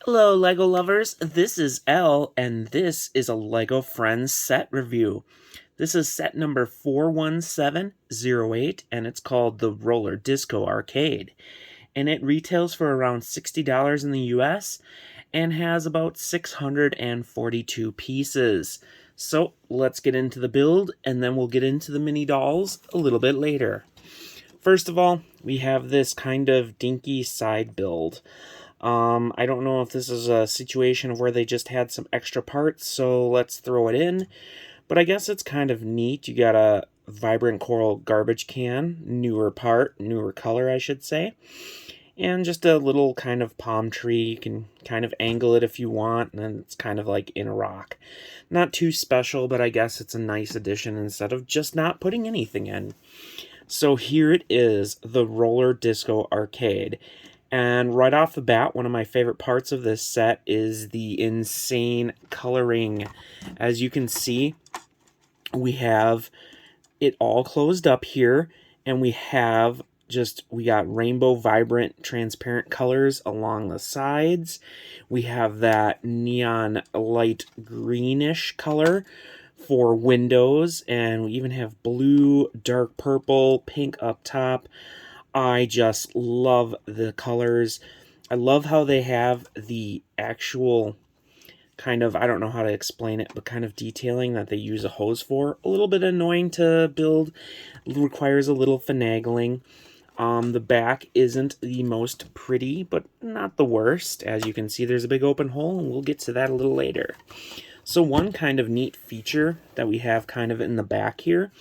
Hello, LEGO lovers. This is Elle, and this is a LEGO Friends set review. This is set number 41708, and it's called the Roller Disco Arcade. And it retails for around $60 in the US and has about 642 pieces. So let's get into the build, and then we'll get into the mini dolls a little bit later. First of all, we have this kind of dinky side build. I don't know if this is a situation of where they just had some extra parts, so let's throw it in. But I guess it's kind of neat. You got a vibrant coral garbage can, newer color, I should say. And just a little kind of palm tree. You can kind of angle it if you want, and then it's kind of like in a rock. Not too special, but I guess it's a nice addition instead of just not putting anything in. So here it is, the Roller Disco Arcade. And right off the bat, one of my favorite parts of this set is the insane coloring. As you can see, we have it all closed up here, and we got rainbow vibrant transparent colors along the sides. We have that neon light greenish color for windows, and we even have blue, dark purple, pink up top. I just love the colors. I love how they have the actual kind of, I don't know how to explain it, but kind of detailing that they use a hose for. A little bit annoying to build, requires a little finagling. The back isn't the most pretty, but not the worst. As you can see, there's a big open hole, and we'll get to that a little later. So one kind of neat feature that we have kind of in the back here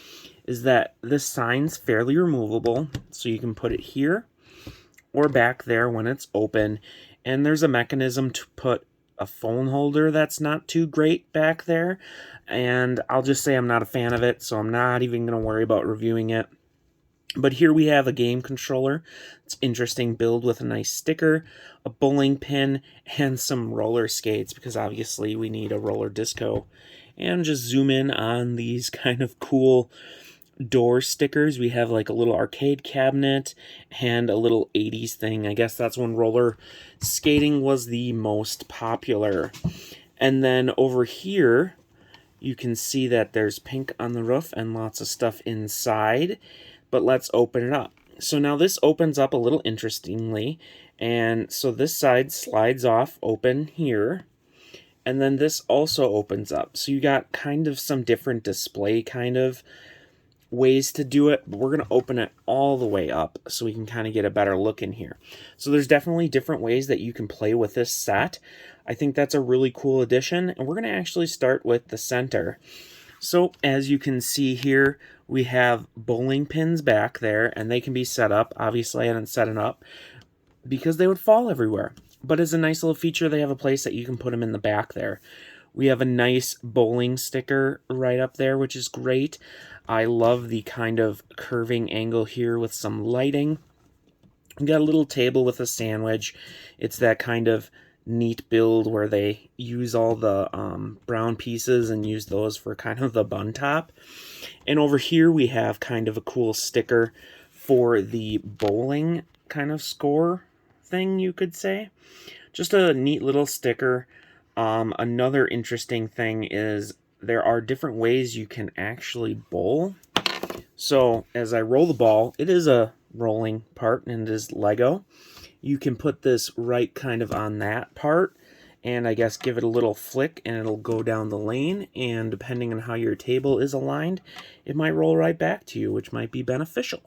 is that this sign's fairly removable, so you can put it here or back there when it's open, and there's a mechanism to put a phone holder that's not too great back there, and I'll just say I'm not a fan of it, so I'm not even going to worry about reviewing it. But here we have a game controller. It's interesting build with a nice sticker, a bowling pin, and some roller skates, because obviously we need a roller disco. And just zoom in on these kind of cool door stickers. We have like a little arcade cabinet and a little 80s thing. I guess that's when roller skating was the most popular. And then over here, you can see that there's pink on the roof and lots of stuff inside. But let's open it up. So now this opens up a little interestingly. And so this side slides off open here. And then this also opens up. So you got kind of some different display kind of ways to do it, but we're going to open it all the way up so we can kind of get a better look in here. So there's definitely different ways that you can play with this set. I think that's a really cool addition, and we're going to actually start with the center. So as you can see here, we have bowling pins back there, and they can be set up. Obviously, I didn't set them up because they would fall everywhere. But as a nice little feature, they have a place that you can put them in the back there. We have a nice bowling sticker right up there, which is great. I love the kind of curving angle here with some lighting. We got a little table with a sandwich. It's that kind of neat build where they use all the brown pieces and use those for kind of the bun top. And over here we have kind of a cool sticker for the bowling kind of score thing, you could say. Just a neat little sticker. Another interesting thing is there are different ways you can actually bowl. So as I roll the ball, it is a rolling part and it is Lego. You can put this right kind of on that part and I guess give it a little flick and it'll go down the lane, and depending on how your table is aligned, it might roll right back to you, which might be beneficial.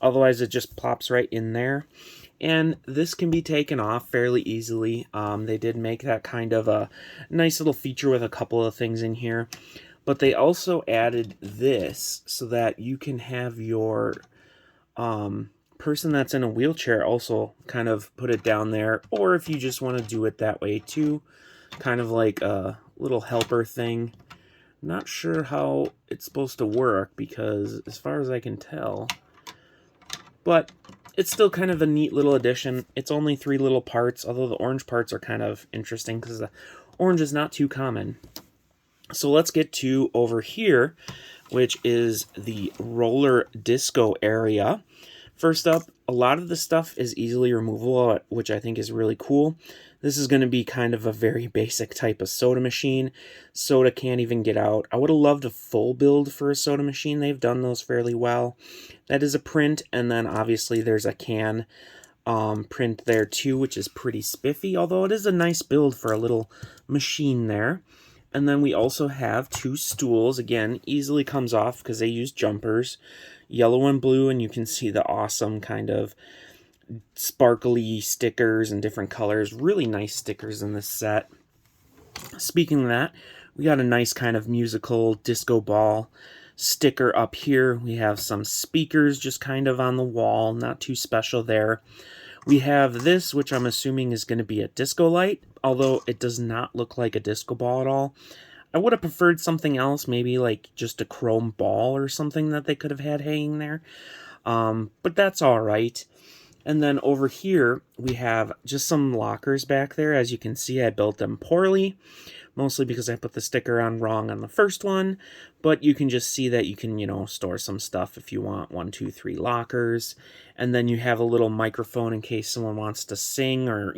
Otherwise it just plops right in there. And this can be taken off fairly easily. They did make that kind of a nice little feature with a couple of things in here. But they also added this so that you can have your person that's in a wheelchair also kind of put it down there. Or if you just want to do it that way too, kind of like a little helper thing. Not sure how it's supposed to work because as far as I can tell, but it's still kind of a neat little addition. It's only 3 little parts, although the orange parts are kind of interesting because the orange is not too common. So let's get to over here, which is the roller disco area. First up, a lot of the stuff is easily removable, which I think is really cool. This is going to be kind of a very basic type of soda machine. Soda can't even get out. I would have loved a full build for a soda machine. They've done those fairly well. That is a print, and then obviously there's a can print there too, which is pretty spiffy, although it is a nice build for a little machine there. And then we also have 2 stools. Again, easily comes off because they use jumpers. Yellow and blue, and you can see the awesome kind of sparkly stickers and different colors. Really nice stickers in this set. Speaking of that, we got a nice kind of musical disco ball sticker up here. We have some speakers just kind of on the wall, not too special there. We have this, which I'm assuming is going to be a disco light, although it does not look like a disco ball at all. I would have preferred something else, maybe like just a chrome ball or something that they could have had hanging there. But that's all right. And then over here, we have just some lockers back there. As you can see, I built them poorly, mostly because I put the sticker on wrong on the first one. But you can just see that you can, store some stuff if you want. 1, 2, 3 lockers. And then you have a little microphone in case someone wants to sing or,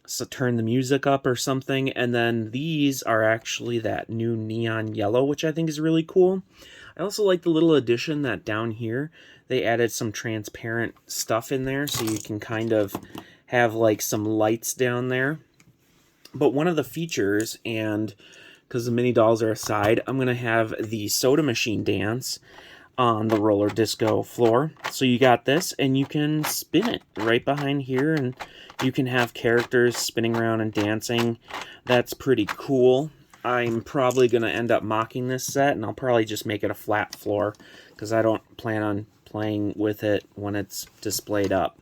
so turn the music up or something. And then these are actually that new neon yellow, which I think is really cool. I also like the little addition that down here they added some transparent stuff in there, so you can kind of have like some lights down there. But one of the features, and because the mini dolls are aside, I'm going to have the soda machine dance on the roller disco floor. So you got this, and you can spin it right behind here, and you can have characters spinning around and dancing. That's pretty cool. I'm probably going to end up mocking this set, and I'll probably just make it a flat floor, because I don't plan on playing with it when it's displayed up.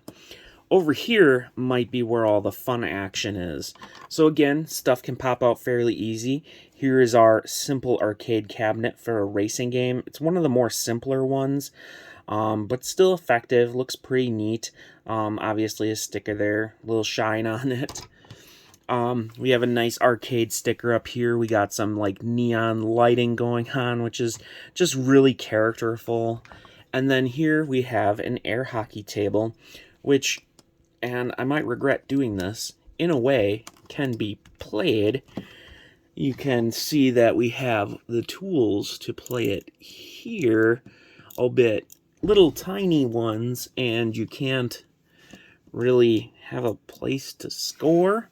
Over here might be where all the fun action is. So again, stuff can pop out fairly easy. Here is our simple arcade cabinet for a racing game. It's one of the more simpler ones, but still effective. Looks pretty neat. Obviously a sticker there, a little shine on it. We have a nice arcade sticker up here. We got some like neon lighting going on, which is just really characterful. And then here we have an air hockey table, which, and I might regret doing this, in a way can be played. You can see that we have the tools to play it here, albeit little tiny ones, and you can't really have a place to score.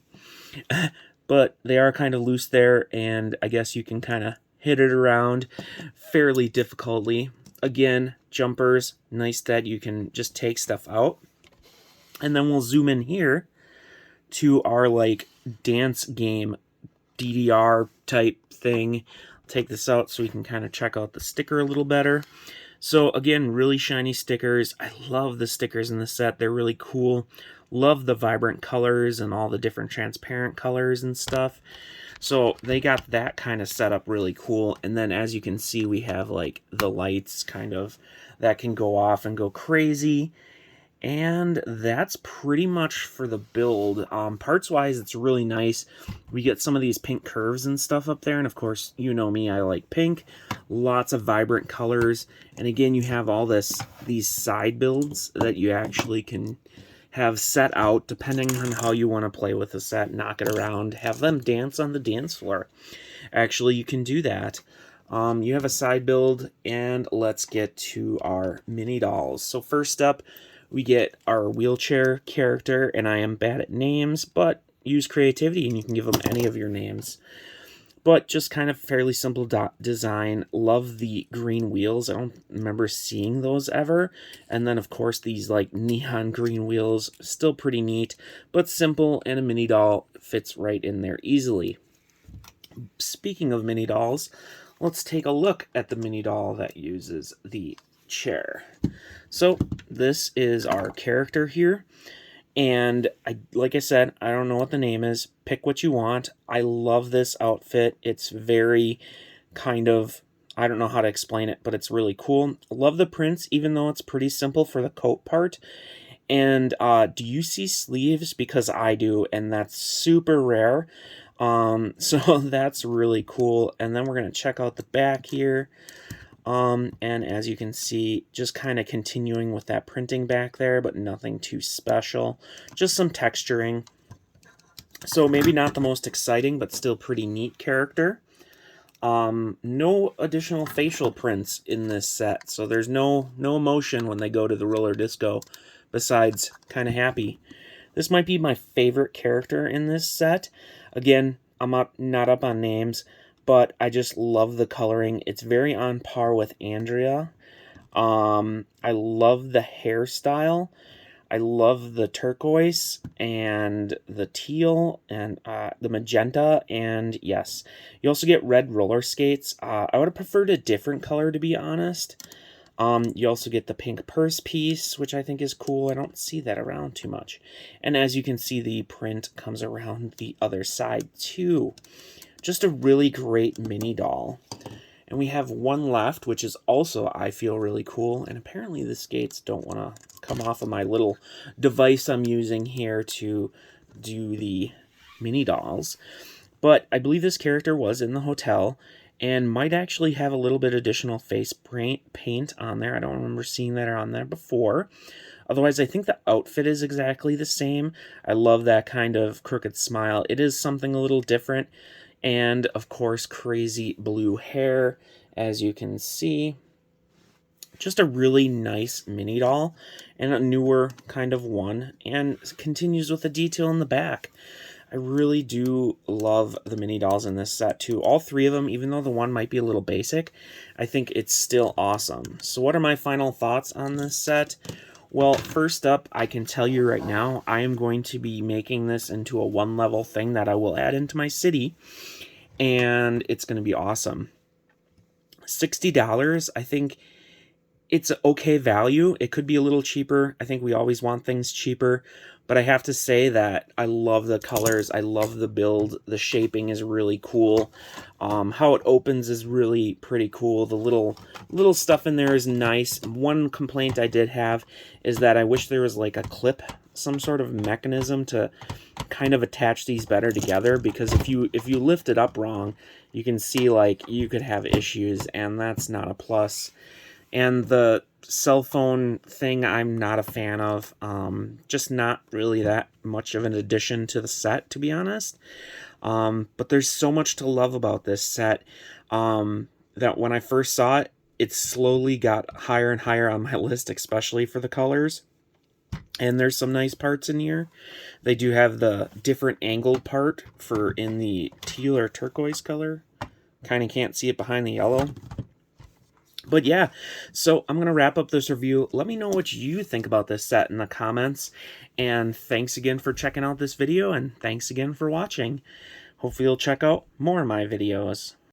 But they are kind of loose there, and I guess you can kind of hit it around fairly difficultly. Again, jumpers, nice that you can just take stuff out. And then we'll zoom in here to our like dance game DDR type thing. Take this out so we can kind of check out the sticker a little better. So again, really shiny stickers. I love the stickers in the set. They're really cool. Love the vibrant colors and all the different transparent colors and stuff. So they got that kind of set up really cool. And then as you can see, we have like the lights kind of that can go off and go crazy. And that's pretty much for the build. Parts-wise, it's really nice. We get some of these pink curves and stuff up there. And of course, you know me, I like pink. Lots of vibrant colors. And again, you have all these side builds that you actually can have set out depending on how you want to play with the set. Knock it around. Have them dance on the dance floor. Actually, you can do that. You have a side build. And let's get to our mini dolls. So first up, we get our wheelchair character, and I am bad at names, but use creativity and you can give them any of your names. But just kind of fairly simple design. Love the green wheels. I don't remember seeing those ever. And then, of course, these like neon green wheels. Still pretty neat, but simple, and a mini doll fits right in there easily. Speaking of mini dolls, let's take a look at the mini doll that uses the chair. So this is our character here, and like I said, I don't know what the name is. Pick what you want. I love this outfit. It's very kind of, I don't know how to explain it, but it's really cool. Love the prints, even though it's pretty simple for the coat part. And do you see sleeves? Because I do, and that's super rare. So that's really cool. And then we're going to check out the back here. And as you can see, just kind of continuing with that printing back there, but nothing too special. Just some texturing. So maybe not the most exciting, but still pretty neat character. No additional facial prints in this set, so there's no emotion when they go to the roller disco, besides kind of happy. This might be my favorite character in this set. Again, I'm not up on names, but I just love the coloring. It's very on par with Andrea. I love the hairstyle. I love the turquoise and the teal and the magenta, and yes, you also get red roller skates. I would have preferred a different color, to be honest. You also get the pink purse piece, which I think is cool. I don't see that around too much. And as you can see, the print comes around the other side too. Just a really great mini doll. And we have one left, which is also, I feel, really cool. And apparently the skates don't want to come off of my little device I'm using here to do the mini dolls. But I believe this character was in the hotel and might actually have a little bit additional face paint on there. I don't remember seeing that on there before. Otherwise, I think the outfit is exactly the same. I love that kind of crooked smile. It is something a little different. And, of course, crazy blue hair, as you can see. Just a really nice mini doll, and a newer kind of one, and continues with the detail in the back. I really do love the mini dolls in this set, too. All three of them, even though the one might be a little basic, I think it's still awesome. So what are my final thoughts on this set? Well, first up, I can tell you right now, I am going to be making this into a one-level thing that I will add into my city, and it's going to be awesome. $60, I think it's okay value. It could be a little cheaper. I think we always want things cheaper, but I have to say that I love the colors. I love the build. The shaping is really cool. How it opens is really pretty cool. The little stuff in there is nice. One complaint I did have is that I wish there was like a clip, some sort of mechanism to kind of attach these better together, because if you lift it up wrong, you can see like you could have issues, and that's not a plus. And the cell phone thing I'm not a fan of. Just not really that much of an addition to the set, to be honest. But there's so much to love about this set that when I first saw it, it slowly got higher and higher on my list, especially for the colors. And there's some nice parts in here. They do have the different angled part for in the teal or turquoise color. Kind of can't see it behind the yellow. But yeah, so I'm going to wrap up this review. Let me know what you think about this set in the comments. And thanks again for checking out this video, and thanks again for watching. Hopefully you'll check out more of my videos.